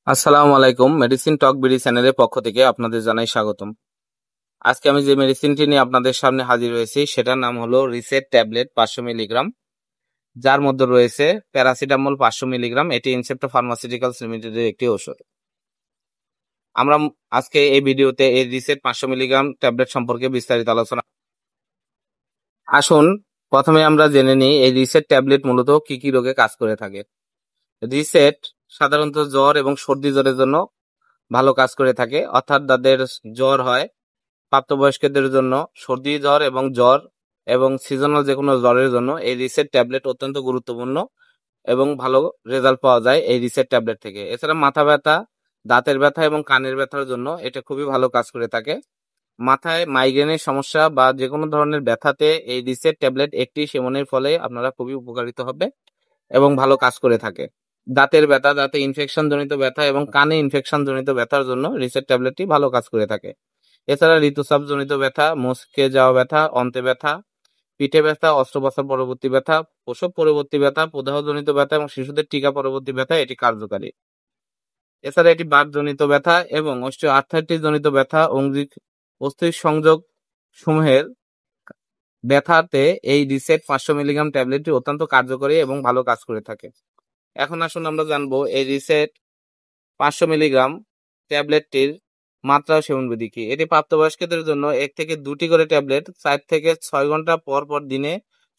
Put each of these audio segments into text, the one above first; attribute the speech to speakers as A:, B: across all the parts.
A: আসসালামু আলাইকুম। মেডিসিন টক বিডি চ্যানেলের পক্ষ থেকে আপনাদের জানাই স্বাগতম। আজকে আমি যে মেডিসিনটি নিয়ে আপনাদের সামনে হাজির হয়েছি সেটার নাম হলো রিসেট ট্যাবলেট 500 মিলিগ্রাম, যার মধ্যে রয়েছে প্যারাসিটামল 500 মিলিগ্রাম। এটি ইনসেপ্টো ফার্মাসিউটিক্যালস লিমিটেডের একটি ঔষধ। আমরা আজকে এই ভিডিওতে এই রিসেট 500 মিলিগ্রাম ট্যাবলেট সম্পর্কে বিস্তারিত আলোচনা। আসুন প্রথমে আমরা জেনে নিই এই রিসেট ট্যাবলেট মূলত কি কি রোগে কাজ করে থাকে। রিসেট সাধারণত জ্বর এবং সর্দি জ্বরের জন্য ভালো কাজ করে থাকে, অর্থাৎ যাদের জ্বর হয়, প্রাপ্তবয়স্কদের জন্য সর্দি জ্বর এবং সিজনাল যে কোনো জ্বরের জন্য এই রিসেট ট্যাবলেট অত্যন্ত গুরুত্বপূর্ণ এবং ভালো রেজাল্ট পাওয়া যায় এই রিসেট ট্যাবলেট থেকে। এছাড়া মাথা ব্যথা, দাঁতের ব্যথা এবং কানের ব্যথার জন্য এটা খুবই ভালো কাজ করে থাকে। মাথায় মাইগ্রেনের সমস্যা বা যে কোনো ধরনের ব্যথাতে এই রিসেট ট্যাবলেট একটি সেবনের ফলে আপনারা খুবই উপকারিত হবে এবং ভালো কাজ করে থাকে। দাঁতের ব্যথা, দাঁতে ইনফেকশন জনিত ব্যথা এবং কানে ইনফেকশন জনিত ব্যথার জন্য রিসেট ট্যাবলেটটি ভালো কাজ করে থাকে। এছাড়া ঋতুস্রাব জনিত ব্যথা, মুচকে যাওয়া ব্যথা, অন্তে ব্যথা, পিঠে ব্যথা, অস্ত্রোপচার পরবর্তী ব্যথা, প্রসব পরবর্তী ব্যথা, প্রদাহ জনিত ব্যথা এবং শিশুদের টিকা পরবর্তী ব্যথা এটি কার্যকারী। এছাড়া এটি বাত জনিত ব্যথা এবং অস্টিওআর্থ্রাইটিস জনিত ব্যথা, অস্থির সংযোগ সমূহের ব্যথাতে এই রিসেট 500 মিলিগ্রাম ট্যাবলেটটি অত্যন্ত কার্যকরী এবং ভালো কাজ করে থাকে। এখন আসুন আমরা জানবো এই রিসেট 500 মিলিগ্রাম ট্যাবলেটটির মাত্রা ও সেবনবিধি কি। এটি প্রাপ্তবয়স্কদের জন্য 1 থেকে 2টি করে ট্যাবলেট 4 থেকে 6 ঘন্টা পর পর দিনে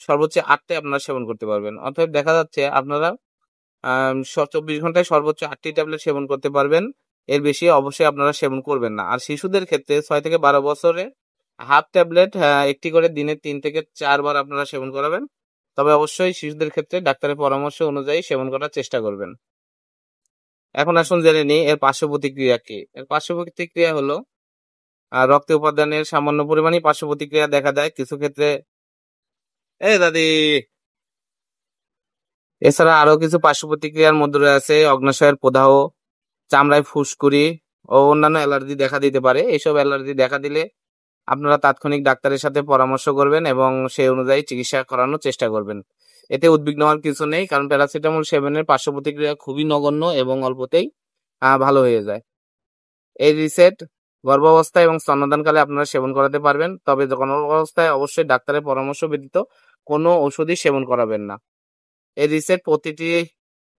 A: সর্বোচ্চ 8টি আপনারা সেবন করতে পারবেন। অতএব দেখা যাচ্ছে আপনারা 24 ঘন্টায় সর্বোচ্চ 8টি ট্যাবলেট সেবন করতে পারবেন। এর বেশি অবশ্যই আপনারা সেবন করবেন না। আর শিশুদের ক্ষেত্রে 6 থেকে 12 বছরে হাফ ট্যাবলেট একটি করে দিনে 3 থেকে 4 বার আপনারা সেবন করাবেন। তবে অবশ্যই শিশুদের ক্ষেত্রে ডাক্তারের পরামর্শ অনুযায়ী সেবন করার চেষ্টা করবেন। এখন আসুন জেনে নিই এর পার্শ্ব প্রতিক্রিয়া কি। এর পার্শ্ব প্রতিক্রিয়া হলো রক্তে উপাদানের সামান্য পরিমাণই পার্শ্ব প্রতিক্রিয়া দেখা দেয় কিছু ক্ষেত্রে। দাদি। এছাড়া আরো কিছু পার্শ্ব প্রতিক্রিয়ার মধ্যে রয়েছে অগ্ন্যাশয়ের প্রদাহ, চামড়ায় ফুসকুড়ি ও অন্যান্য অ্যালার্জি দেখা দিতে পারে। এইসব অ্যালার্জি দেখা দিলে আপনারা তাৎক্ষণিক ডাক্তারের সাথে পরামর্শ করবেন এবং সেই অনুযায়ী চিকিৎসা করানোর চেষ্টা করবেন। এতে উদ্বিগ্ন হওয়ার কিছু নেই, কারণ প্যারাসিটামল সেবনের পার্শ্ব প্রতিক্রিয়া খুবই নগণ্য এবং অল্পতেই ভালো হয়ে যায়। এই রিসেট গর্ভাবস্থায় এবং স্তন্যদানকালে আপনারা সেবন করাতে পারবেন, তবে গর্ভাবস্থায় অবশ্যই ডাক্তারের পরামর্শ ব্যতীত কোনো ওষুধই সেবন করাবেন না। এই রিসেট প্রতিটি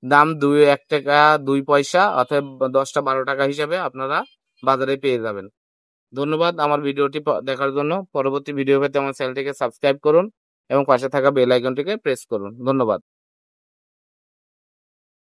A: দাম 1 টাকা 2 পয়সা অথবা 10টা 12 টাকা হিসাবে আপনারা বাজারে পেয়ে যাবেন। ধন্যবাদ আমার ভিডিওটি দেখার জন্য। পরবর্তী ভিডিও পেতে আমার চ্যানেলটিকে সাবস্ক্রাইব করুন এবং পাশে থাকা বেল আইকনটিকে প্রেস করুন। ধন্যবাদ।